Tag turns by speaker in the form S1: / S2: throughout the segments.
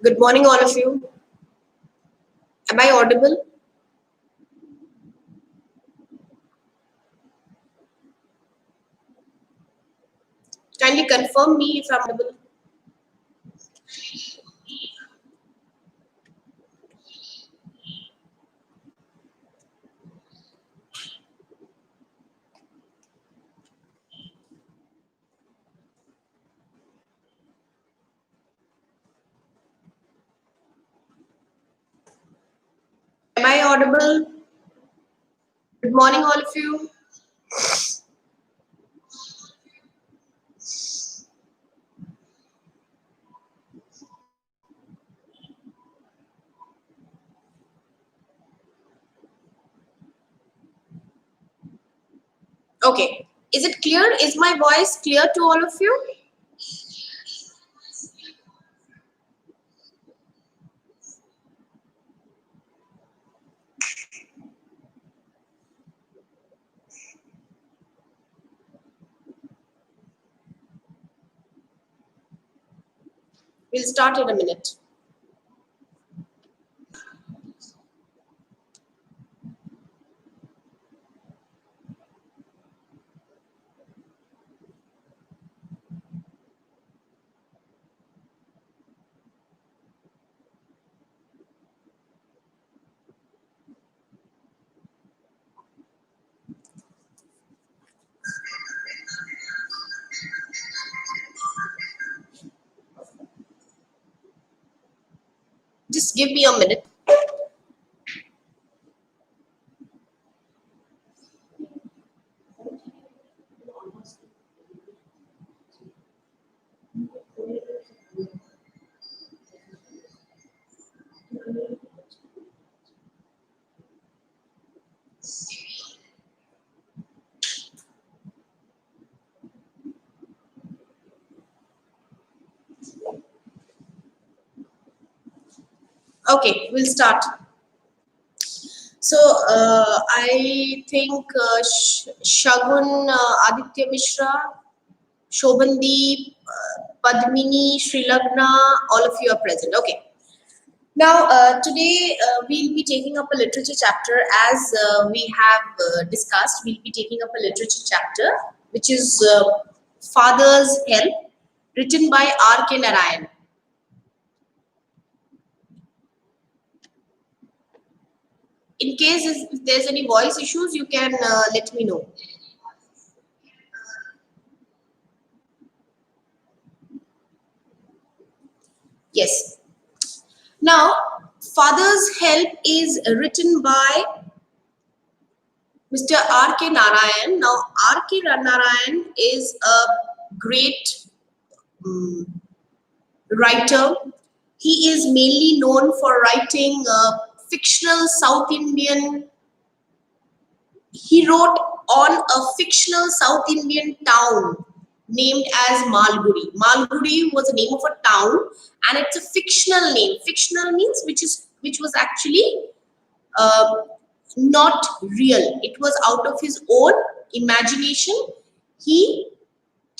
S1: Good morning, all of you. Am I audible? Kindly confirm me if I'm audible. Am I audible? Good morning, all of you. Okay. Is it clear? Is my voice clear to all of you? We'll start in a minute. Just give me a minute. Okay, we'll start. So, I think Shagun, Aditya Mishra, Shobhandeep, Padmini, Srilagna, all of you are present. Okay. Now, today we'll be taking up a literature chapter as we have discussed. We'll be taking up a literature chapter which is Father's Help, written by R.K. Narayan. In case if there's any voice issues, you can let me know. Yes. Now, Father's Help is written by Mr. R.K. Narayan. Now, R.K. Narayan is a great writer. He is mainly known for writing fictional South Indian. He wrote on a fictional South Indian town named as Malgudi. Malgudi was the name of a town, and it's a fictional name. Fictional means which was actually not real. It was out of his own imagination. He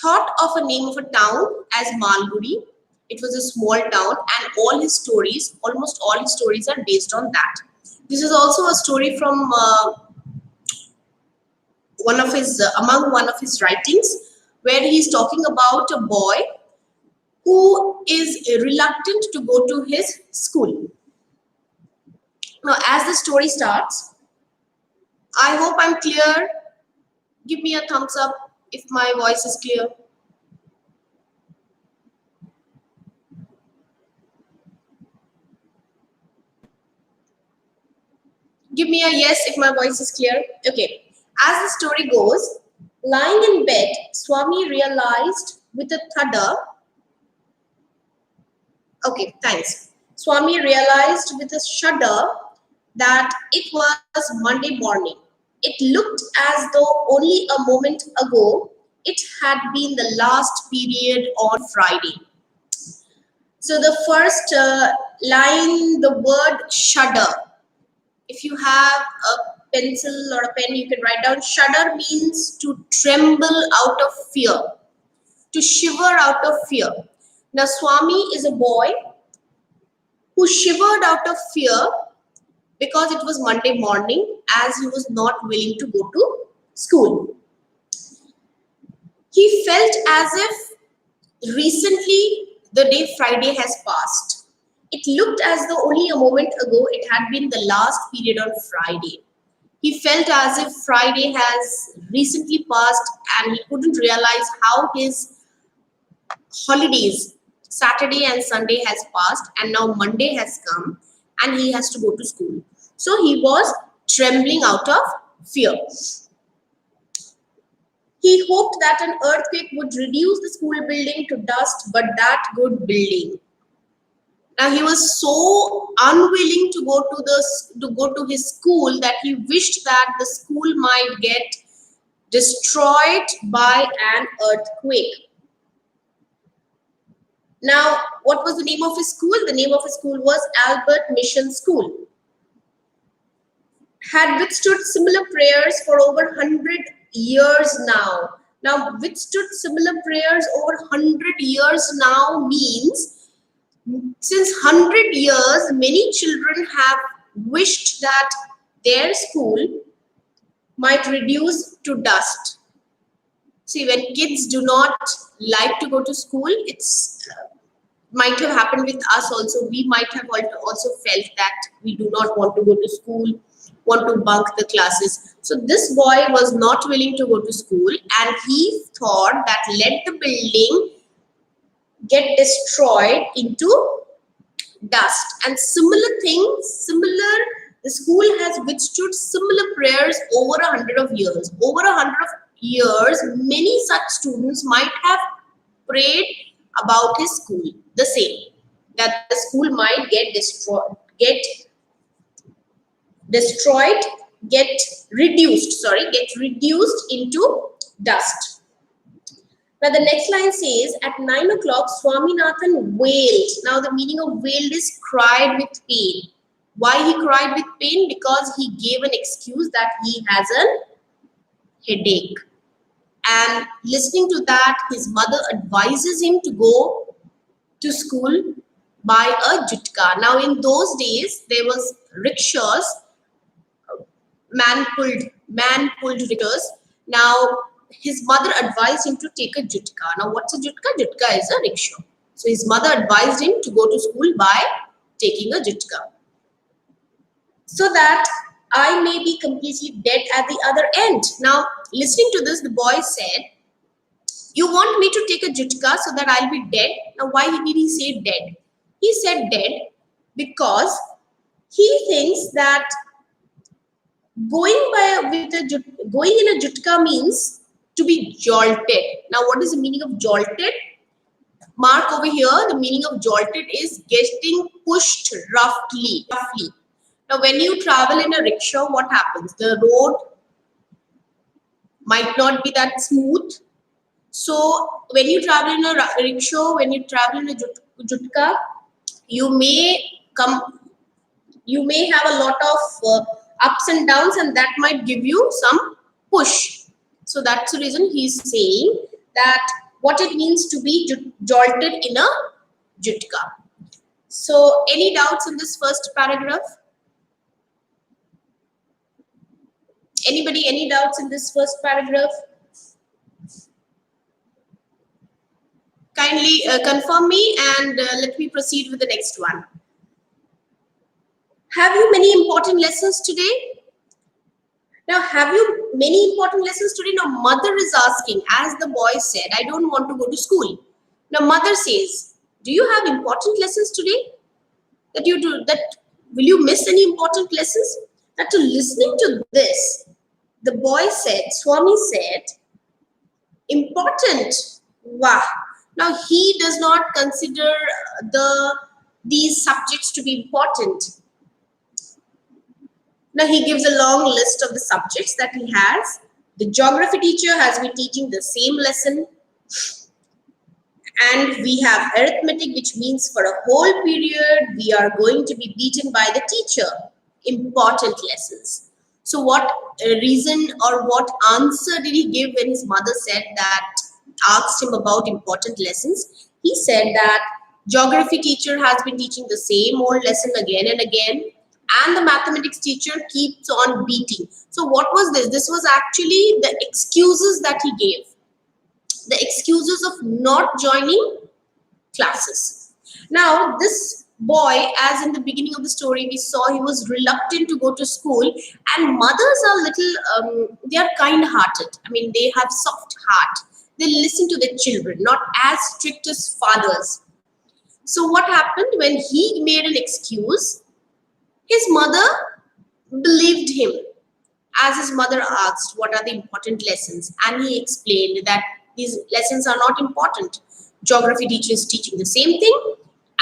S1: thought of a name of a town as Malgudi. It was a small town, and all his stories, almost all his stories, are based on that. This is also a story from among one of his writings, where he's talking about a boy who is reluctant to go to his school. Now, as the story starts, I hope I'm clear. Give me a thumbs up if my voice is clear. Give me a yes if my voice is clear. Okay. As the story goes, lying in bed, Swami realized with a thudder. Okay, thanks. Swami realized with a shudder that it was Monday morning. It looked as though only a moment ago it had been the last period on Friday. So the first line, the word shudder. If you have a pencil or a pen, you can write down. Shudder means to tremble out of fear, to shiver out of fear. Now, Swami is a boy who shivered out of fear because it was Monday morning, as he was not willing to go to school. He felt as if recently the day Friday has passed. It looked as though only a moment ago it had been the last period on Friday. He felt as if Friday has recently passed and he couldn't realize how his holidays, Saturday and Sunday, has passed and now Monday has come and he has to go to school. So he was trembling out of fear. He hoped that an earthquake would reduce the school building to dust, but that good building. Now he was so unwilling to go to his school that he wished that the school might get destroyed by an earthquake. Now, what was the name of his school? The name of his school was Albert Mission School. Had withstood similar prayers for over 100 years now. Now, withstood similar prayers over 100 years now means since 100 years, many children have wished that their school might reduce to dust. See, when kids do not like to go to school, it's might have happened with us also. We might have also felt that we do not want to go to school, want to bunk the classes. So this boy was not willing to go to school and he thought that let the building get destroyed into dust. And the school has withstood similar prayers over 100 of years. Over 100 of years, many such students might have prayed about his school, the same, that the school might get reduced into dust. Now the next line says, at 9 o'clock, Swaminathan wailed. Now the meaning of wailed is cried with pain. Why he cried with pain? Because he gave an excuse that he has a headache. And listening to that, his mother advises him to go to school by a jutka. Now in those days, there was rickshaws, man-pulled rickshaws. Now his mother advised him to take a jutka. Now what's a jutka? Jutka is a rickshaw. So his mother advised him to go to school by taking a jutka, so that I may be completely dead at the other end. Now, listening to this, the boy said, you want me to take a jutka so that I'll be dead? Now, why did he say dead? He said dead because he thinks that going in a jutka means to be jolted. Now, what is the meaning of jolted? Mark over here, the meaning of jolted is getting pushed roughly. Now, when you travel in a rickshaw, what happens? The road might not be that smooth. So, when you travel in a rickshaw, when you travel in a jutka, you may have a lot of ups and downs, and that might give you some push. So, that's the reason he's saying that what it means to be jolted in a jutka. So, any doubts in this first paragraph? Anybody, any doubts in this first paragraph? Kindly confirm me and let me proceed with the next one. Have you many important lessons today? Now, have you many important lessons today? Now, mother is asking, as the boy said, I don't want to go to school. Now, mother says, do you have important lessons today? Will you miss any important lessons? Now, to listening to this, the boy said, Swami said, important. Wow. Now, he does not consider these subjects to be important. Now, he gives a long list of the subjects that he has. The geography teacher has been teaching the same lesson. And we have arithmetic, which means for a whole period, we are going to be beaten by the teacher. Important lessons. So what reason or what answer did he give when his mother said that, asked him about important lessons? He said that Geography teacher has been teaching the same old lesson again and again. And the mathematics teacher keeps on beating. So what was this? This was actually the excuses that he gave. The excuses of not joining classes. Now, this boy, as in the beginning of the story, we saw he was reluctant to go to school, and mothers are little, they are kind-hearted. I mean, they have soft heart. They listen to their children, not as strict as fathers. So what happened when he made an excuse? His mother believed him. As his mother asked, what are the important lessons? And he explained that these lessons are not important. Geography teacher is teaching the same thing,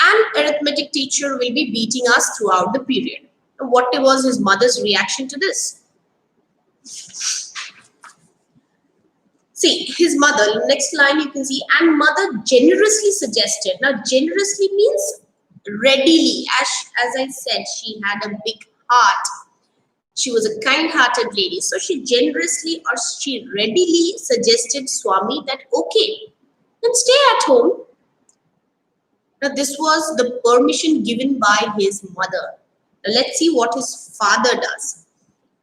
S1: and arithmetic teacher will be beating us throughout the period. What was his mother's reaction to this? See, his mother, next line you can see, and mother generously suggested. Now, generously means readily. As I said, she had a big heart. She was a kind-hearted lady. So she generously or she readily suggested Swami that, okay, then stay at home. Now, this was the permission given by his mother. Now, let's see what his father does.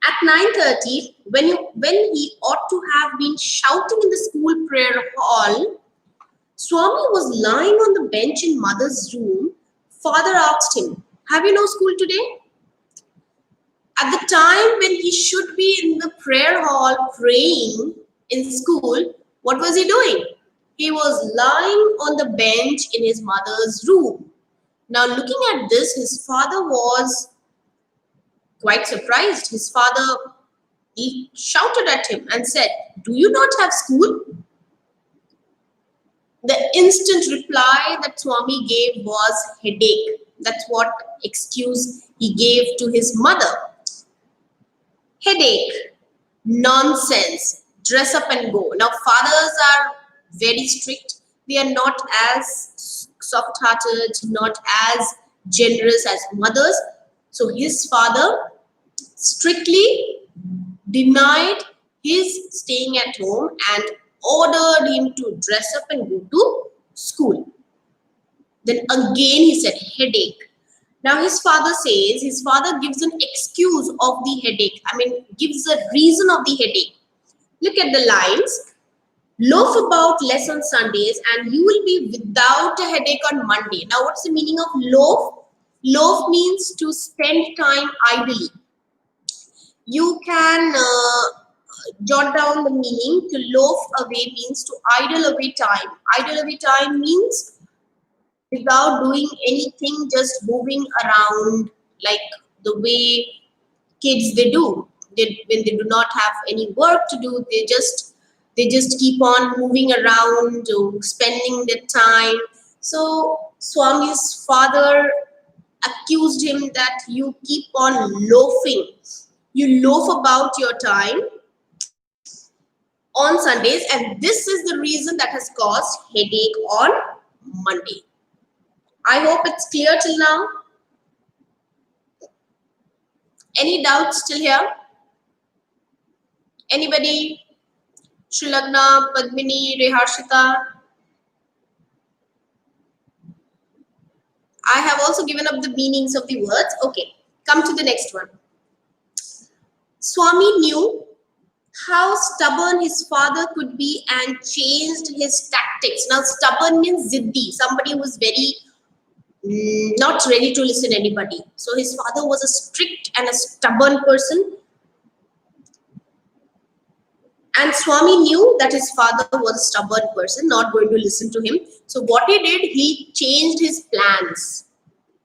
S1: At 9:30, when he ought to have been shouting in the school prayer hall, Swami was lying on the bench in mother's room. Father asked him, have you no school today? At the time when he should be in the prayer hall praying in school, what was he doing? He was lying on the bench in his mother's room. Now, looking at this, his father was quite surprised. His father, he shouted at him and said, do you not have school? The instant reply that Swami gave was headache. That's what excuse he gave to his mother. Headache, nonsense, dress up and go. Now, fathers are very strict. They are not as soft-hearted, not as generous as mothers. So his father strictly denied his staying at home and ordered him to dress up and go to school. Then again he said headache. Now his father says, his father gives an excuse of the headache. I mean, gives a reason of the headache. Look at the lines. Loaf about less on Sundays and you will be without a headache on Monday. Now what's the meaning of loaf? Loaf means to spend time idly. You can jot down the meaning. To loaf away means to idle away time. Idle away time means without doing anything, just moving around like the way kids they do. When they do not have any work to do, they just keep on moving around, spending their time. So Swami's father accused him that you keep on loafing. You loaf about your time on Sundays, and this is the reason that has caused headache on Monday. I hope it's clear till now. Any doubts still here? Anybody? Shrilagna, Padmini, Reharshita. I have also given up the meanings of the words. Okay, come to the next one. Swami knew how stubborn his father could be and changed his tactics. Now, stubborn means ziddi, somebody who was very not ready to listen to anybody. So his father was a strict and a stubborn person. And Swami knew that his father was a stubborn person, not going to listen to him. So what he did, he changed his plans.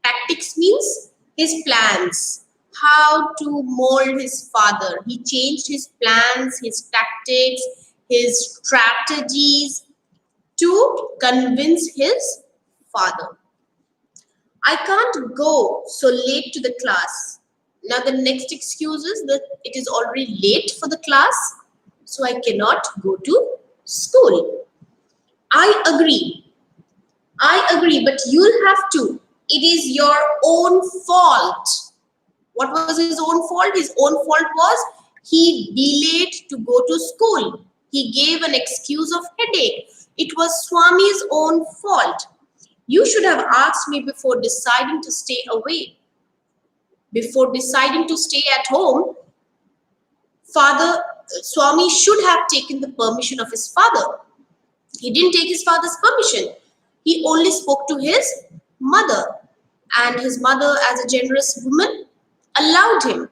S1: Tactics means his plans. How to mold his father. He changed his plans, his tactics, his strategies to convince his father. I can't go so late to the class. Now the next excuse is that it is already late for the class, so I cannot go to school. I agree, but you'll have to. It is your own fault. What was his own fault? His own fault was he delayed to go to school. He gave an excuse of headache. It was Swami's own fault. You should have asked me before deciding to stay away. Before deciding to stay at home, Father Swami should have taken the permission of his father. He didn't take his father's permission. He only spoke to his mother. And his mother, as a generous woman, allowed him.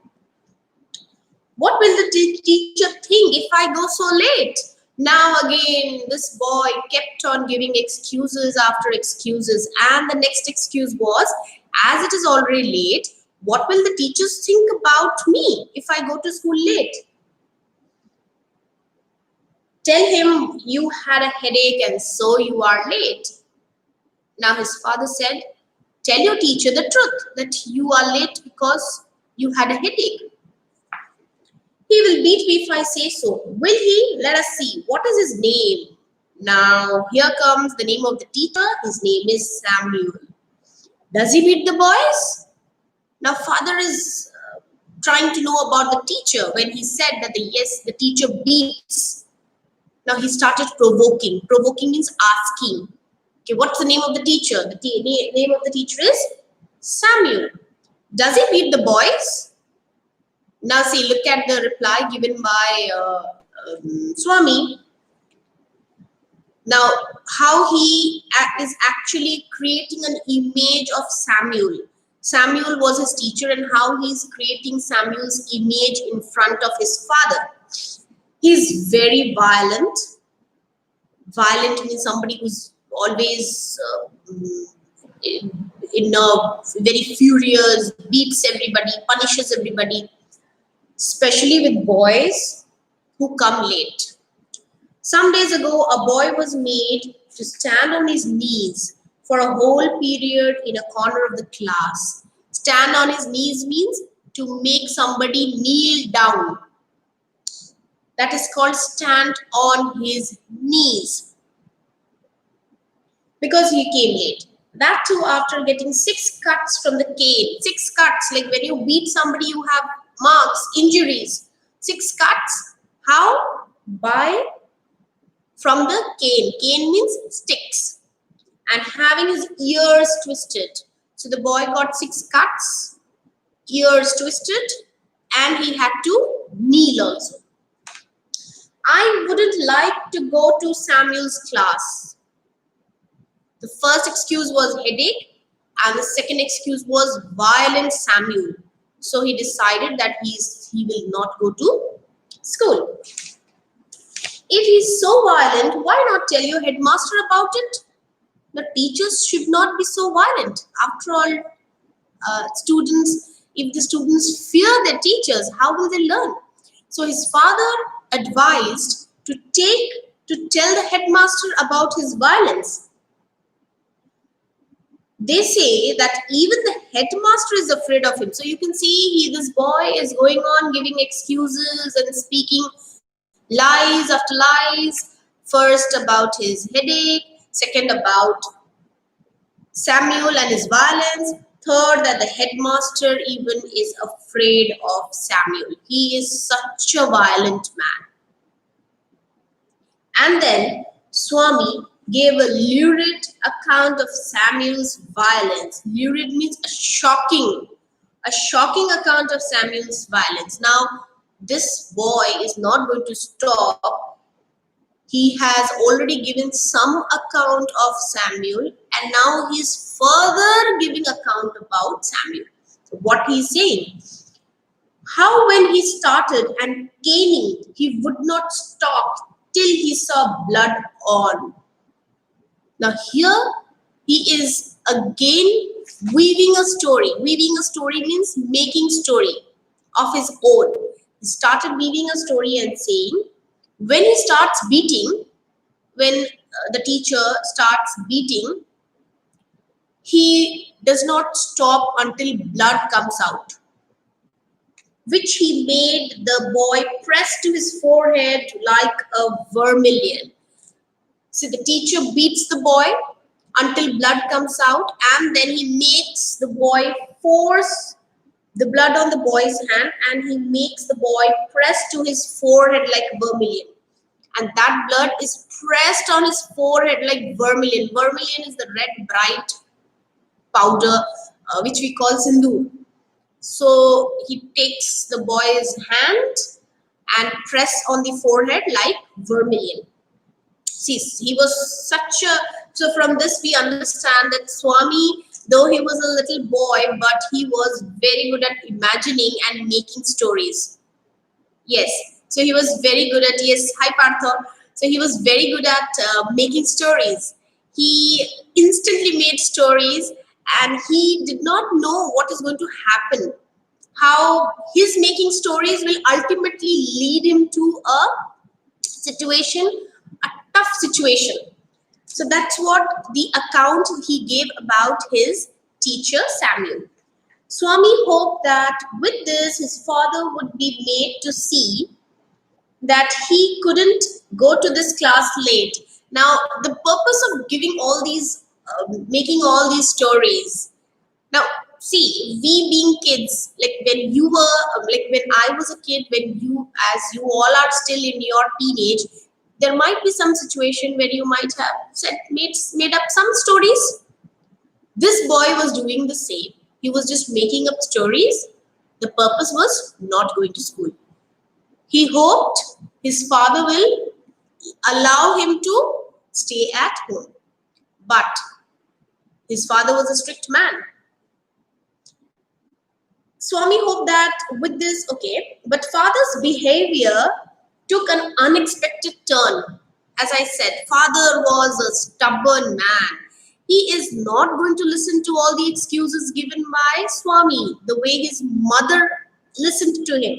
S1: What will the teacher think if I go so late? Now again, this boy kept on giving excuses after excuses. And the next excuse was, as it is already late, what will the teachers think about me if I go to school late? Tell him you had a headache and so you are late. Now his father said, tell your teacher the truth that you are late because you had a headache. He will beat me if I say so. Will he? Let us see. What is his name? Now here comes the name of the teacher. His name is Samuel. Does he beat the boys? Now father is trying to know about the teacher when he said that yes, the teacher beats. Now he started provoking. Provoking means asking. Okay, what's the name of the teacher? The name of the teacher is Samuel. Does he beat the boys? Now see, look at the reply given by Swami. Now, how he is actually creating an image of Samuel. Samuel was his teacher, and how he's creating Samuel's image in front of his father. He's very violent. Violent means somebody who's always very furious, beats everybody, punishes everybody, especially with boys who come late. Some days ago, a boy was made to stand on his knees for a whole period in a corner of the class. Stand on his knees means to make somebody kneel down. That is called stand on his knees. Because he came late. That too after getting 6 cuts from the cane. 6 cuts, like when you beat somebody, you have marks, injuries. 6 cuts. How? From the cane. Cane means sticks. And having his ears twisted. So the boy got 6 cuts, ears twisted, and he had to kneel also. I wouldn't like to go to Samuel's class. The first excuse was headache, and the second excuse was violent Samuel. So he decided that he will not go to school. If he's so violent, why not tell your headmaster about it? The teachers should not be so violent. After all, if the students fear their teachers, how will they learn? So his father advised to tell the headmaster about his violence. They say that even the headmaster is afraid of him. So you can see this boy is going on giving excuses and speaking lies after lies. First about his headache, second about Samuel and his violence, third that the headmaster even is afraid of Samuel. He is such a violent man. And then Swami gave a lurid account of Samuel's violence. Lurid means a shocking account of Samuel's violence. Now, this boy is not going to stop. He has already given some account of Samuel, and now he is further giving account about Samuel. So what he is saying, how when he started and caning, he would not stop till he saw blood on. Now here he is again weaving a story. Weaving a story means making story of his own. He started weaving a story and saying, when he starts beating, when the teacher starts beating, he does not stop until blood comes out, which he made the boy press to his forehead like a vermilion. So the teacher beats the boy until blood comes out, and then he makes the boy force the blood on the boy's hand, and he makes the boy press to his forehead like vermilion. and that blood is pressed on his forehead like vermilion. Vermilion is the red bright powder which we call sindoor. So he takes the boy's hand and press on the forehead like vermilion. See, he was such a, so from this we understand that Swami, though he was a little boy, but he was very good at imagining and making stories. Yes, so he was very good at, yes, hi Partha. So he was very good at making stories. He instantly made stories and he did not know what is going to happen. How his making stories will ultimately lead him to a situation, a tough situation. So that's what the account he gave about his teacher Samuel. Swami hoped that with this his father would be made to see that he couldn't go to this class late. Now, the purpose of giving all these, making all these stories. Now, see, we being kids, like when you were, like when I was a kid, when you, as you all are still in your teenage, there might be some situation where you might have made up some stories. This boy was doing the same. He was just making up stories. The purpose was not going to school. He hoped his father will allow him to stay at home. But his father was a strict man. Swami hoped that with this, okay, but father's behavior took an unexpected turn. As I said, father was a stubborn man. He is not going to listen to all the excuses given by Swami, the way his mother listened to him.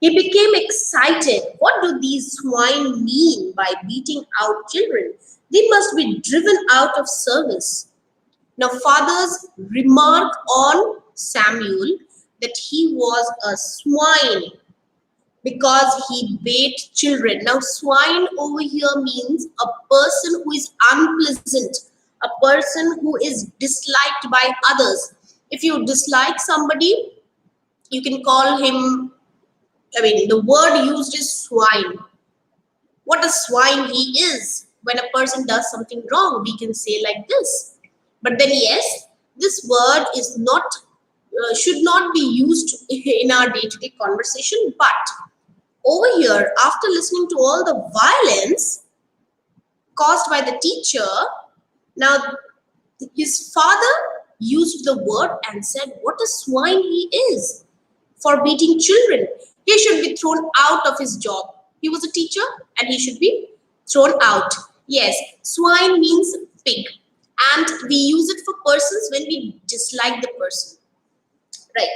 S1: He became excited. What do these swine mean by beating out children? They must be driven out of service. Now, father's remark on Samuel that he was a swine because he beat children. Now, swine over here means a person who is unpleasant, a person who is disliked by others. If you dislike somebody, you can call him, I mean, the word used is swine. What a swine he is. When a person does something wrong, we can say like this. But then, yes, this word is not, should not be used in our day-to-day conversation. But over here, after listening to all the violence caused by the teacher, now his father used the word and said, what a swine he is for beating children. He should be thrown out of his job. He was a teacher and he should be thrown out. Yes, swine means pig. And we use it for persons when we dislike the person. Right.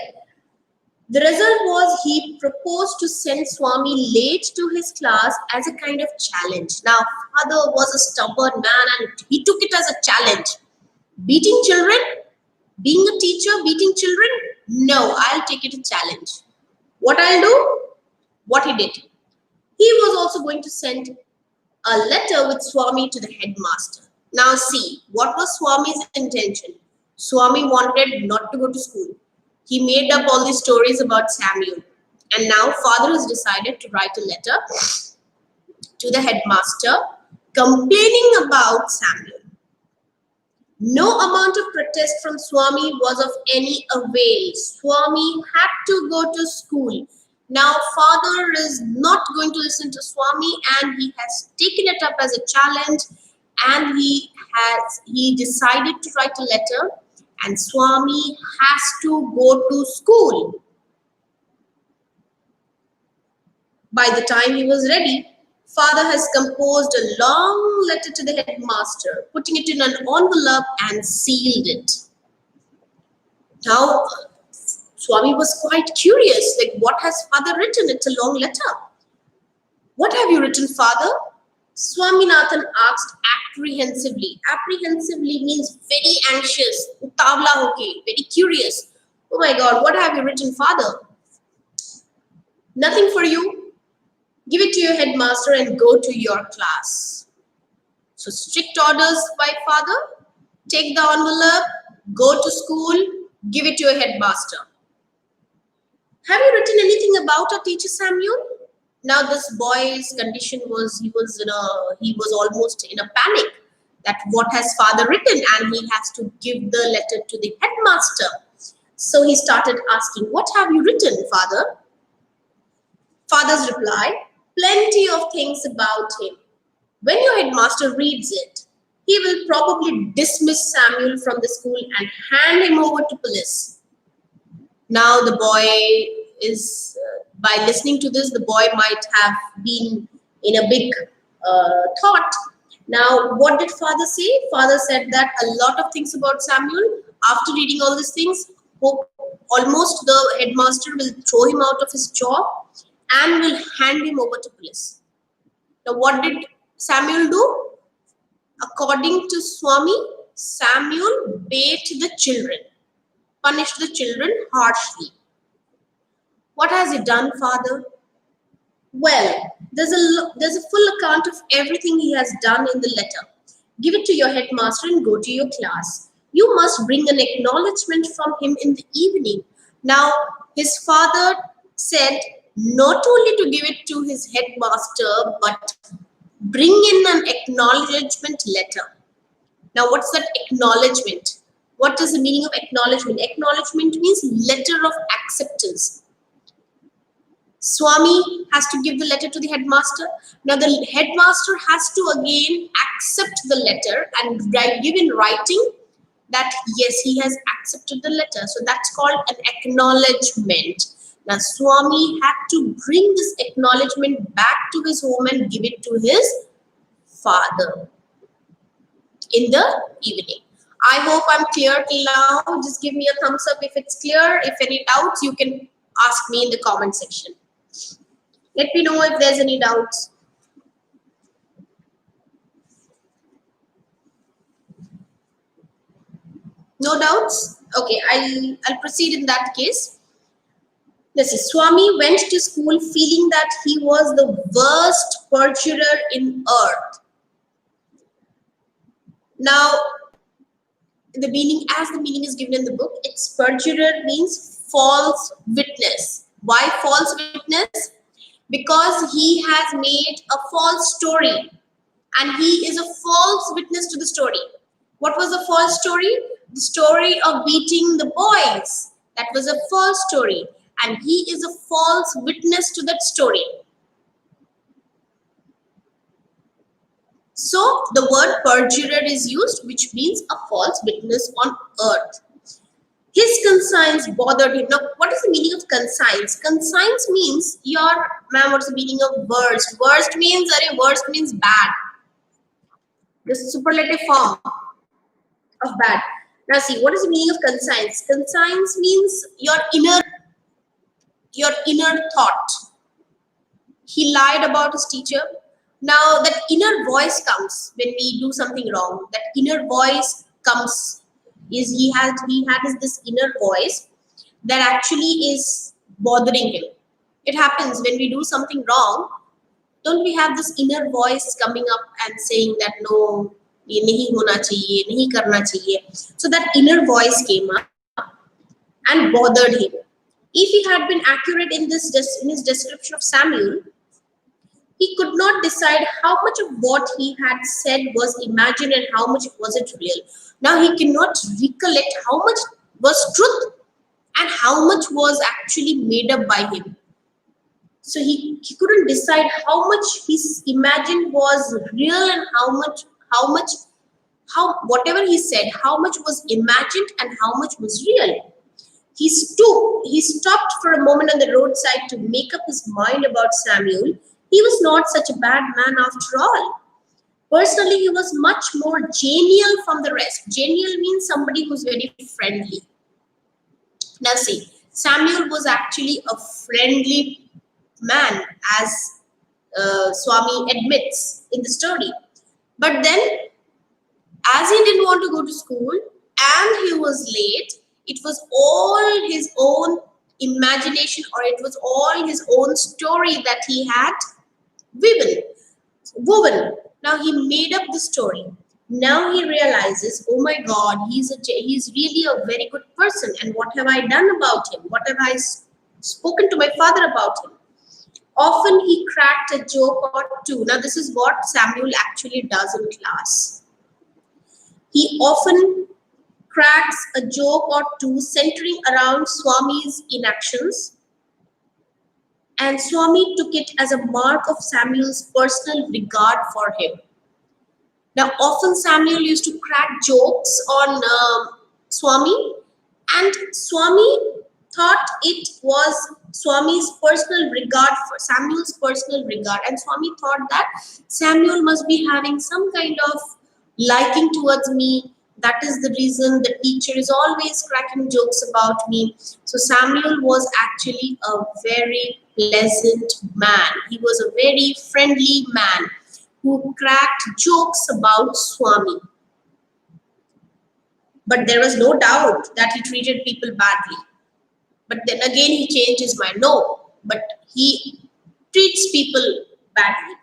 S1: The result was he proposed to send Swami late to his class as a kind of challenge. Now, father was a stubborn man and he took it as a challenge. Beating children? Being a teacher, beating children? No, I'll take it a challenge. What I'll do? What he did. He was also going to send a letter with Swami to the headmaster. Now see, what was Swami's intention? Swami wanted not to go to school. He made up all these stories about Samuel. And now father has decided to write a letter to the headmaster complaining about Samuel. No amount of protest from Swami was of any avail. Swami had to go to school. Now father is not going to listen to Swami and he has taken it up as a challenge and he decided to write a letter and Swami has to go to school. By the time he was ready, father has composed a long letter to the headmaster, putting it in an envelope and sealed it. Now, Swami was quite curious, like what has father written? It's a long letter. What have you written, father? Swaminathan asked apprehensively. Apprehensively means very anxious, utavla hoke, very curious. Oh my God, what have you written, father? Nothing for you. Give it to your headmaster and go to your class. So strict orders by father. Take the envelope, go to school, give it to your headmaster. Have you written anything about our teacher Samuel? Now this boy's condition was he was almost in a panic that what has father written, and he has to give the letter to the headmaster. So he started asking, "What have you written, father?" Father's reply, "Plenty of things about him. When your headmaster reads it, he will probably dismiss Samuel from the school and hand him over to police." Now the boy is, by listening to this, the boy might have been in a big thought. Now, what did father say? Father said that a lot of things about Samuel. After reading all these things, almost the headmaster will throw him out of his job and will hand him over to police. Now, what did Samuel do? According to Swami, Samuel beat the children, punished the children harshly. What has he done, father? Well, there's a full account of everything he has done in the letter. Give it to your headmaster and go to your class. You must bring an acknowledgement from him in the evening. Now, his father said not only to give it to his headmaster, but bring in an acknowledgement letter. Now, what's that acknowledgement? What is the meaning of acknowledgement? Acknowledgement means letter of acceptance. Swami has to give the letter to the headmaster. Now the headmaster has to again accept the letter and give in writing that yes, he has accepted the letter. So that's called an acknowledgement. Now Swami had to bring this acknowledgement back to his home and give it to his father in the evening. I hope I'm clear till now. Just give me a thumbs up if it's clear. If any doubts, you can ask me in the comment section. Let me know if there's any doubts. No doubts? Okay, I'll proceed in that case. This is Swami went to school feeling that he was the worst perjurer in earth. Now, the meaning, as the meaning is given in the book, it's perjurer means false witness. Why false witness? Because he has made a false story and he is a false witness to the story. What was the false story? The story of beating the boys. That was a false story and he is a false witness to that story. So the word perjurer is used, which means a false witness on earth. His conscience bothered him. Now, what is the meaning of conscience? Conscience means ma'am, what's the meaning of worst? Worst means bad. The superlative form of bad. Now see, what is the meaning of conscience? Conscience means your inner thought. He lied about his teacher. Now that inner voice comes when we do something wrong. That inner voice comes. He had this inner voice that actually is bothering him. It happens when we do something wrong. Don't we have this inner voice coming up and saying that no, ye nahi hona chahiye, nahi karna chahiye. So that inner voice came up and bothered him. If he had been accurate in his description of Samuel, he could not decide how much of what he had said was imagined and how much was it real. Now he cannot recollect how much was truth and how much was actually made up by him. So he couldn't decide how much his imagined was real and whatever he said, how much was imagined and how much was real. He stopped for a moment on the roadside to make up his mind about Samuel. He was not such a bad man after all. Personally, he was much more genial from the rest. Genial means somebody who's very friendly. Now see, Samuel was actually a friendly man, as Swami admits in the story. But then, as he didn't want to go to school and he was late, it was all his own imagination, or it was all his own story that he had woven. Now he made up the story. Now he realizes, oh my God, he's really a very good person. And what have I done about him? What have I spoken to my father about him? Often he cracked a joke or two. Now this is what Samuel actually does in class. He often cracks a joke or two centering around Swami's inactions, and Swami took it as a mark of Samuel's personal regard for him. Now, often Samuel used to crack jokes on Swami, and Swami thought it was Swami's personal regard for Samuel's personal regard, and Swami thought that Samuel must be having some kind of liking towards me. That is the reason the teacher is always cracking jokes about me. So Samuel was actually a very pleasant man. He was a very friendly man who cracked jokes about Swami. But there was no doubt that he treated people badly. But then again, he changed his mind. No, but he treats people badly.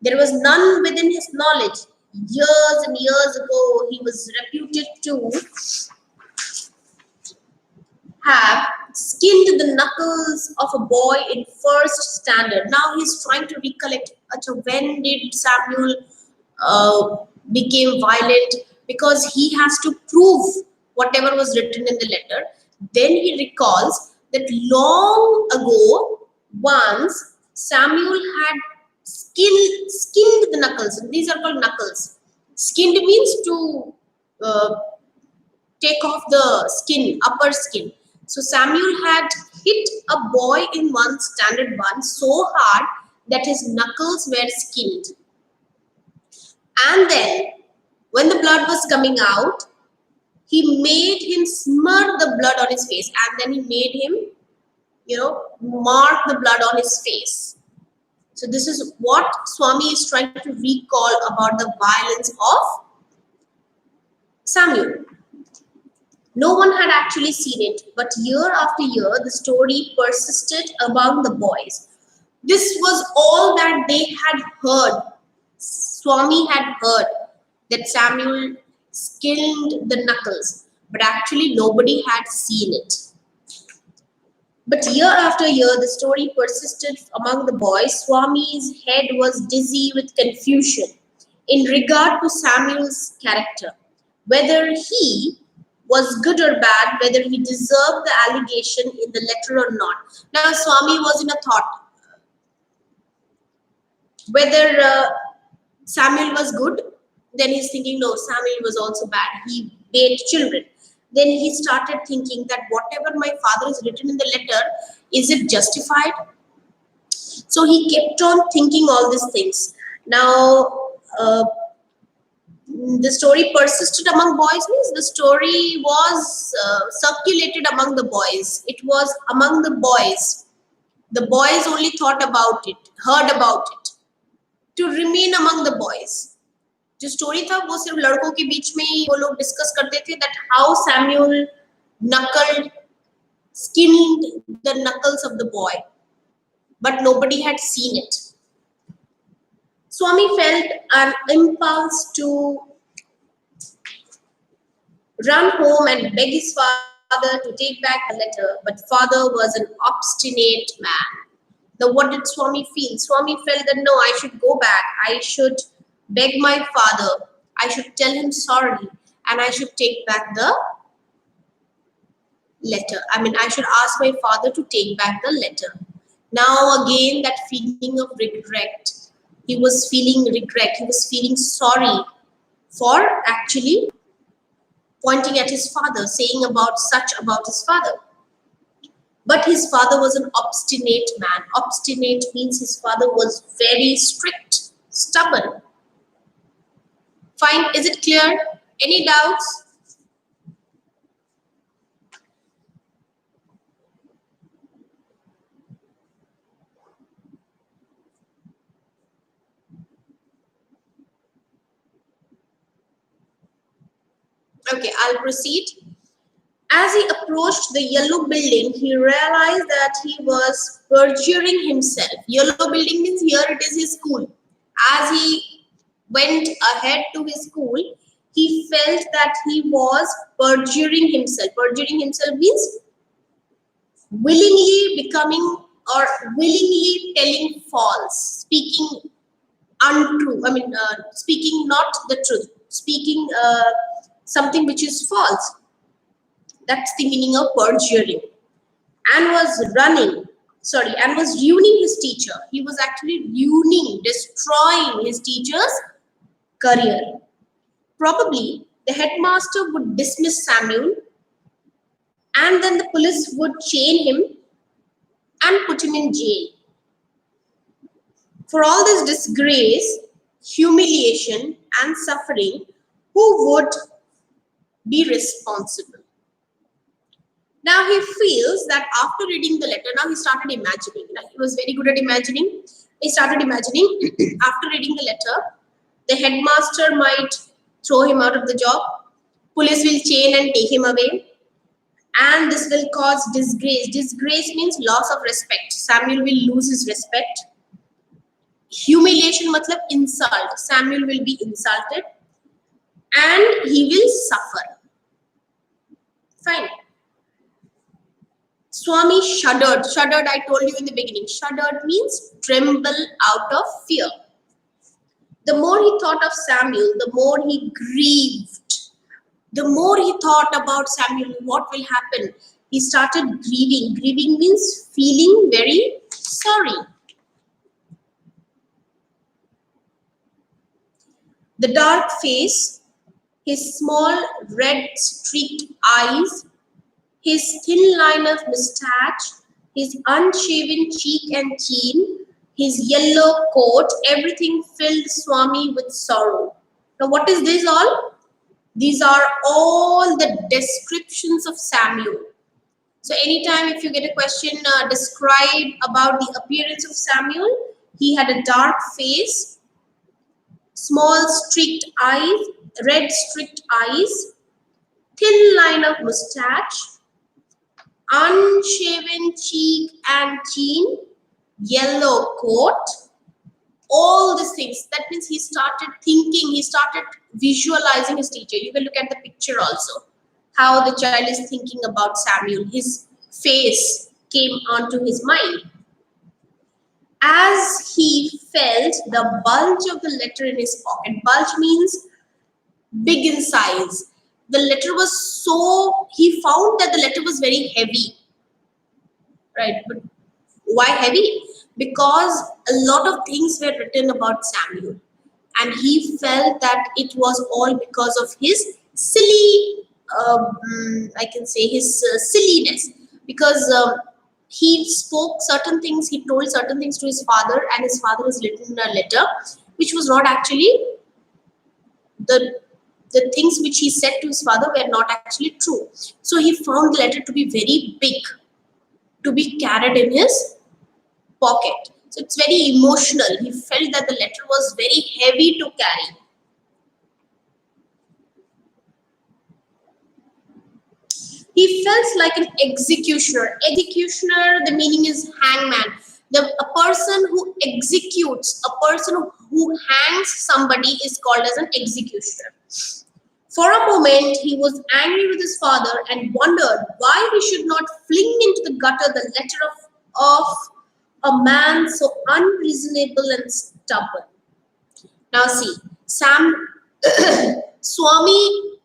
S1: There was none within his knowledge. Years and years ago, he was reputed to have skinned the knuckles of a boy in first standard. Now he's trying to recollect when did Samuel became violent, because he has to prove whatever was written in the letter. Then he recalls that long ago, once Samuel had skinned the knuckles. These are called knuckles. Skinned means to take off the skin, upper skin. So Samuel had hit a boy in one standard one so hard that his knuckles were skinned. And then when the blood was coming out, he made him smear the blood on his face, and then he made him, mark the blood on his face. So this is what Swami is trying to recall about the violence of Samuel. No one had actually seen it, but year after year, the story persisted among the boys. This was all that they had heard. Swami had heard that Samuel skinned the knuckles, but actually nobody had seen it. But year after year, the story persisted among the boys. Swami's head was dizzy with confusion in regard to Samuel's character, whether he was good or bad, whether he deserved the allegation in the letter or not. Now, Swami was in a thought whether Samuel was good. Then he's thinking, no, Samuel was also bad. He made children. Then he started thinking that whatever my father has written in the letter, is it justified? So he kept on thinking all these things. Now, the story persisted among boys means the story was circulated among the boys. It was among the boys. The boys only thought about it, heard about it, to remain among the boys. जो story था वो सिर्फ लड़कों के बीच में ही वो लोग discuss करते थे that how Samuel knuckled, skinned the knuckles of the boy, but nobody had seen it. Swami felt an impulse to run home and beg his father to take back the letter, but father was an obstinate man. Now what did Swami feel? Swami felt that no, I should go back, I should beg my father, I should tell him sorry, and I should take back the letter. I should ask my father to take back the letter. Now again, that feeling of regret. He was feeling regret. He was feeling sorry for actually pointing at his father, saying about his father. But his father was an obstinate man. Obstinate means his father was very strict, stubborn. Fine, is it clear? Any doubts? Okay, I'll proceed. As he approached the yellow building, he realized that he was perjuring himself. Yellow building means here it is his school. As he went ahead to his school, he felt that he was perjuring himself. Perjuring himself means willingly becoming or willingly telling false, speaking untrue, speaking not the truth, speaking something which is false. That's the meaning of perjuring. And was ruining his teacher. He was actually ruining, destroying his teacher's career. Probably the headmaster would dismiss Samuel, and then the police would chain him and put him in jail. For all this disgrace, humiliation, and suffering, who would be responsible? Now he feels that after reading the letter, now he started imagining. He was very good at imagining. He started imagining after reading the letter, the headmaster might throw him out of the job. Police will chain and take him away. And this will cause disgrace. Disgrace means loss of respect. Samuel will lose his respect. Humiliation matlab insult. Samuel will be insulted. And he will suffer. Fine. Swami shuddered. Shuddered, I told you in the beginning. Shuddered means tremble out of fear. The more he thought of Samuel, the more he grieved. The more he thought about Samuel, what will happen? He started grieving. Grieving means feeling very sorry. The dark face, his small red streaked eyes, his thin line of mustache, his unshaven cheek and chin, his yellow coat, everything filled Swami with sorrow. Now what is this all? These are all the descriptions of Samuel. So anytime if you get a question, describe about the appearance of Samuel, he had a dark face, small streaked eyes, red streaked eyes, thin line of mustache, unshaven cheek and chin, yellow coat, all these things. That means he started thinking, he started visualizing his teacher. You can look at the picture also, how the child is thinking about Samuel. His face came onto his mind. As he felt the bulge of the letter in his pocket, bulge means big in size. The letter was so, he found that the letter was very heavy, right? But why heavy? Because a lot of things were written about Samuel, and he felt that it was all because of his silly, I can say his silliness, because he spoke certain things, he told certain things to his father, and his father has written a letter which was not actually the things which he said to his father were not actually true. So he found the letter to be very big, to be carried in his pocket. So it's very emotional. He felt that the letter was very heavy to carry. He felt like an executioner. Executioner, the meaning is hangman. A person who executes, a person who hangs somebody is called as an executioner. For a moment, he was angry with his father and wondered why he should not fling into the gutter the letter of a man so unreasonable and stubborn. Now see, Swami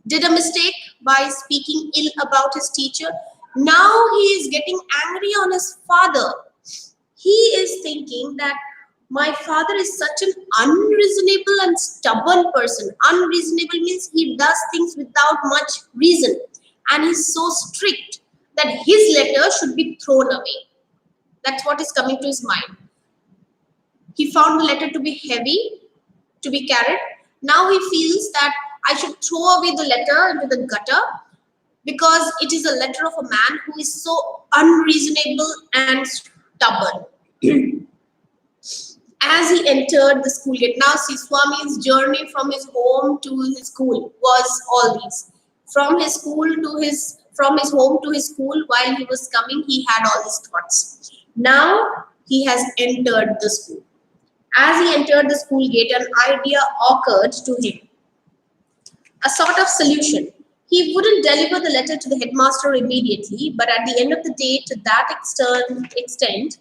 S1: did a mistake by speaking ill about his teacher. Now he is getting angry on his father. He is thinking that my father is such an unreasonable and stubborn person. Unreasonable means he does things without much reason. And he's so strict that his letter should be thrown away. That's what is coming to his mind. He found the letter to be heavy, to be carried. Now he feels that I should throw away the letter into the gutter because it is a letter of a man who is so unreasonable and stubborn. As he entered the school gate, now see, Swami's journey from his home to his school was all these. From his home to his school, while he was coming, he had all these thoughts. Now he has entered the school. As he entered the school gate, an idea occurred to him. A sort of solution. He wouldn't deliver the letter to the headmaster immediately, but at the end of the day, to that extent,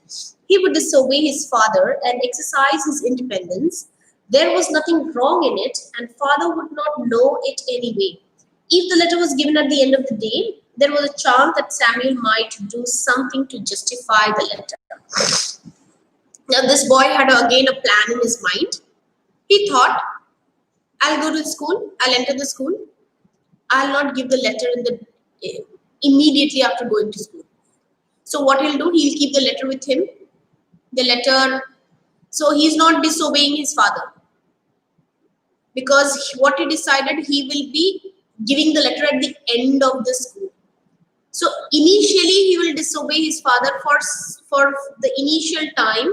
S1: he would disobey his father and exercise his independence. There was nothing wrong in it, and father would not know it anyway. If the letter was given at the end of the day, there was a chance that Samuel might do something to justify the letter. Now, this boy had again a plan in his mind. He thought, I'll go to school, I'll enter the school, I'll not give the letter in the immediately after going to school. So what he'll do, he'll keep the letter with him. The letter, so he's not disobeying his father, because what he decided, he will be giving the letter at the end of the school. So initially he will disobey his father for the initial time,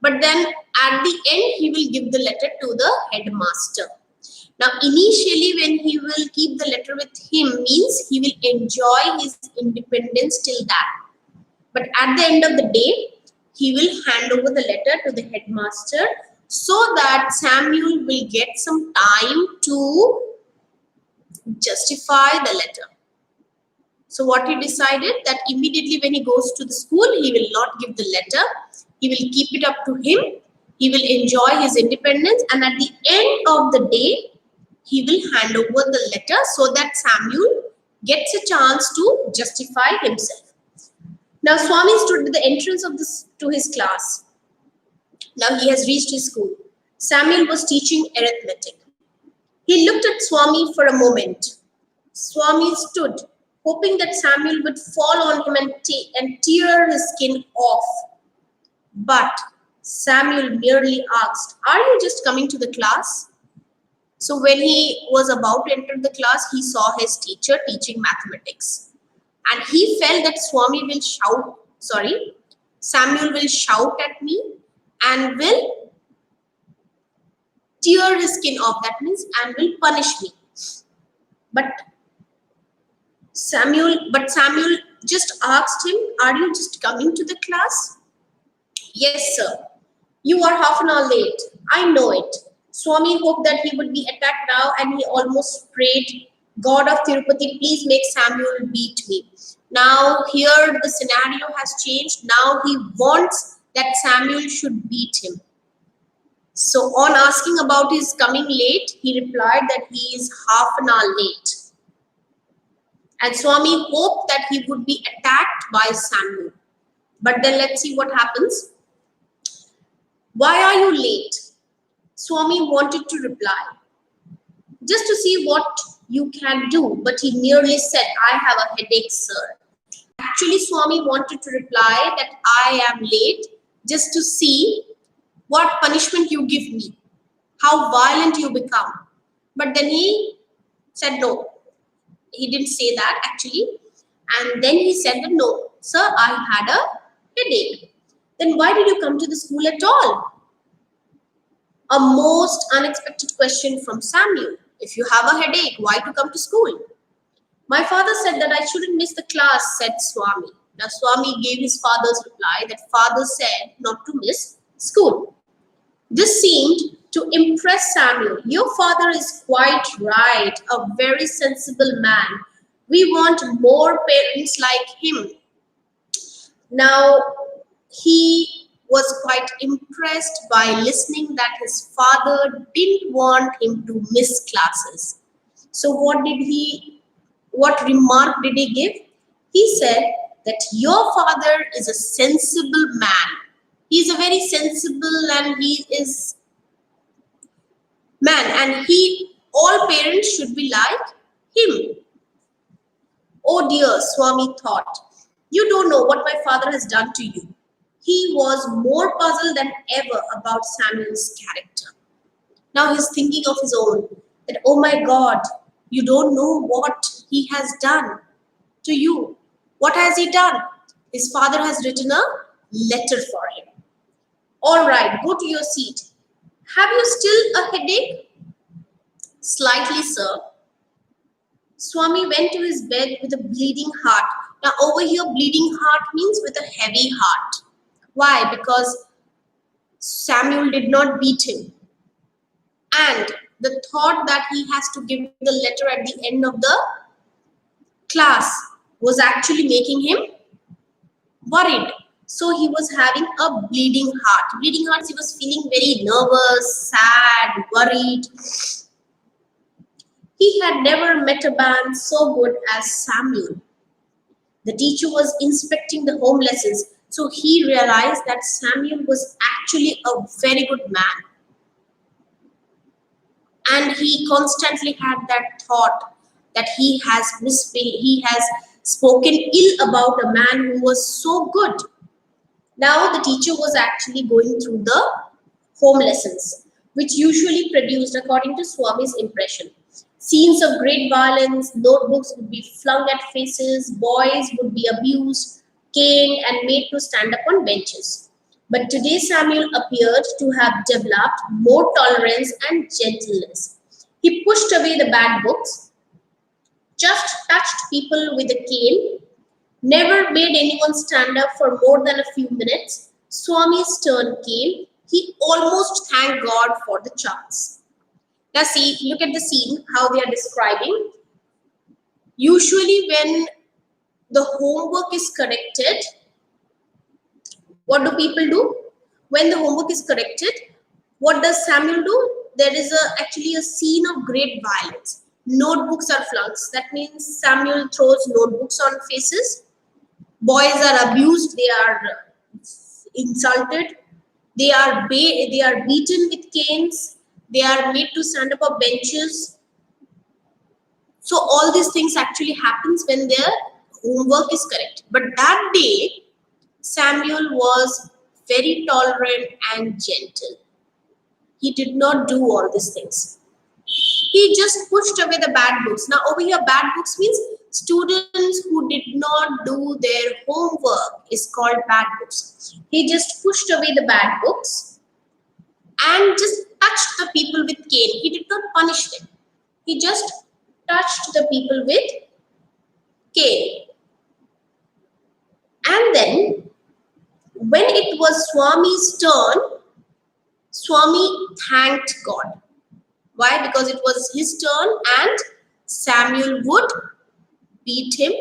S1: but then at the end he will give the letter to the headmaster. Now, initially, when he will keep the letter with him, means he will enjoy his independence till that. But at the end of the day, he will hand over the letter to the headmaster so that Samuel will get some time to justify the letter. So what he decided, that immediately when he goes to the school, he will not give the letter. He will keep it up to him. He will enjoy his independence, and at the end of the day, he will hand over the letter so that Samuel gets a chance to justify himself. Now, Swami stood at the entrance of to his class. Now he has reached his school. Samuel was teaching arithmetic. He looked at Swami for a moment. Swami stood, hoping that Samuel would fall on him and tear his skin off. But Samuel merely asked, "Are you just coming to the class?" So when he was about to enter the class, he saw his teacher teaching mathematics. And he felt that Samuel will shout at me and will tear his skin off. That means, and will punish me. But Samuel just asked him, "Are you just coming to the class?" "Yes, sir." "You are half an hour late." "I know it." Swami hoped that he would be attacked now, and he almost prayed, "God of Tirupati, please make Samuel beat me." Now here the scenario has changed. Now he wants that Samuel should beat him. So on asking about his coming late, he replied that he is half an hour late. And Swami hoped that he would be attacked by Samuel. But then let's see what happens. "Why are you late?" Swami wanted to reply, "Just to see what you can do," but he merely said, "I have a headache, sir." Actually, Swami wanted to reply that I am late just to see what punishment you give me, how violent you become. But then he said no. He didn't say that actually. And then he said that, "No, sir, I had a headache." "Then why did you come to the school at all?" A most unexpected question from Samuel. "If you have a headache, why to come to school?" "My father said that I shouldn't miss the class," said Swami. Now Swami gave his father's reply that father said not to miss school. This seemed to impress Samuel. "Your father is quite right, a very sensible man. We want more parents like him." Now he was quite impressed by listening that his father didn't want him to miss classes. So what remark did he give? He said that your father is a sensible man. He is a very sensible and he is man, and all parents should be like him. Oh dear, Swami thought. You don't know what my father has done to you. He was more puzzled than ever about Samuel's character. Now he's thinking of his own, that, oh my God, you don't know what he has done to you. What has he done? His father has written a letter for him. All right, go to your seat. Have you still a headache? Slightly, sir. Swami went to his bed with a bleeding heart. Now over here, bleeding heart means with a heavy heart. Why? Because Samuel did not beat him. And the thought that he has to give the letter at the end of the class was actually making him worried. So he was having a bleeding heart. Bleeding heart, he was feeling very nervous, sad, worried. He had never met a man so good as Samuel. The teacher was inspecting the home lessons, so he realized that Samuel was actually a very good man. And he constantly had that thought that he has spoken ill about a man who was so good. Now the teacher was actually going through the home lessons, which usually produced, according to Swami's impression, scenes of great violence. Notebooks would be flung at faces, boys would be abused, caned, and made to stand up on benches. But today Samuel appeared to have developed more tolerance and gentleness. He pushed away the bad books, just touched people with a cane, never made anyone stand up for more than a few minutes. Swami's turn came. He almost thanked God for the chance. Now see, look at the scene, how they are describing. Usually when the homework is corrected, what do people do? When the homework is corrected, what does Samuel do? There is actually a scene of great violence. Notebooks are flung. That means Samuel throws notebooks on faces. Boys are abused. They are insulted. They are beaten with canes. They are made to stand up on benches. So all these things actually happens when their homework is correct. But that day, Samuel was very tolerant and gentle. He did not do all these things. He just pushed away the bad books. Now over here, bad books means students who did not do their homework is called bad books. He just pushed away the bad books and just touched the people with cane. He did not punish them. He just touched the people with cane. And then when it was Swami's turn, Swami thanked God. Why? Because it was his turn and Samuel would beat him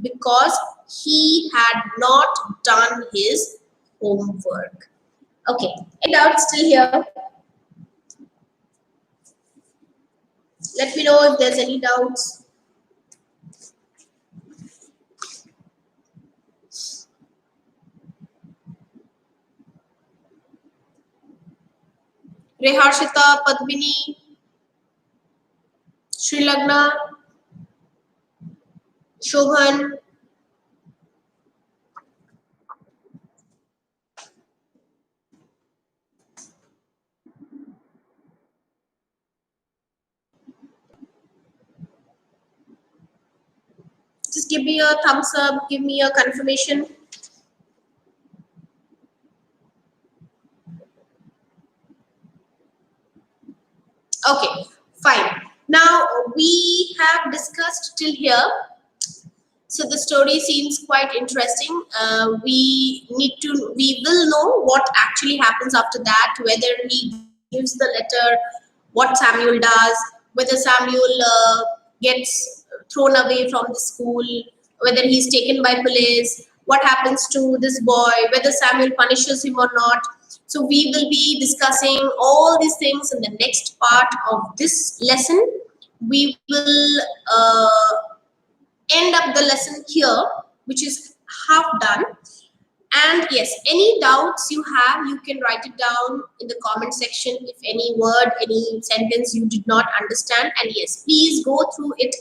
S1: because he had not done his homework. Okay, any doubts still here? Let me know if there's any doubts. Reharshita, Padmini, Sri Lagna, Shobhan. Just give me a thumbs up, give me a confirmation. Okay, fine. Now we have discussed till here. So the story seems quite interesting. We will know what actually happens after that, whether he gives the letter, what Samuel does, whether Samuel gets thrown away from the school, whether he's taken by police, what happens to this boy, whether Samuel punishes him or not. So we will be discussing all these things in the next part of this lesson. We will end up the lesson here, which is half done. And yes, any doubts you have, you can write it down in the comment section. If any word, any sentence you did not understand, and yes, please go through it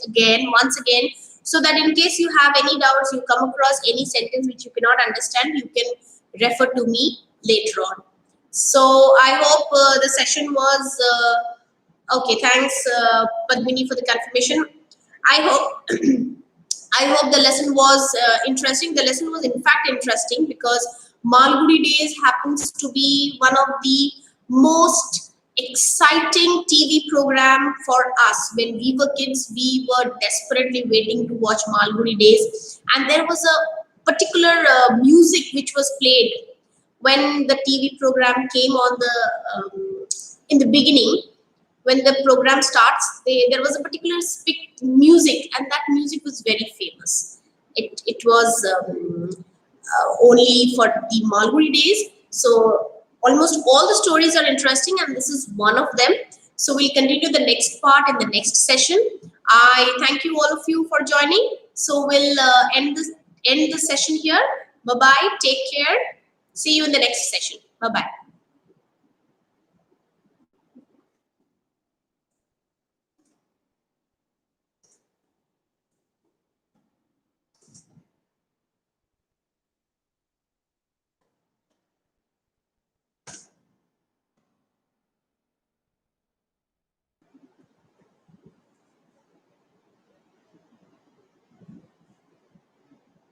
S1: once again, so that in case you have any doubts, you come across any sentence which you cannot understand, you can refer to me later on. So I hope the session was okay. Thanks, Padmini, for the confirmation. I hope the lesson was interesting. The lesson was in fact interesting because Malgudi Days happens to be one of the most exciting TV program for us. When we were kids, we were desperately waiting to watch Malgudi Days, and there was a particular music which was played when the TV program came on the in the beginning. When the program starts, there was a particular music, and that music was very famous. it was only for the Malgudi days. So almost all the stories are interesting, and this is one of them. So we'll continue the next part in the next session. I thank you all of you for joining. So we'll end the session here. Bye bye. Take care. See you in the next session. Bye bye.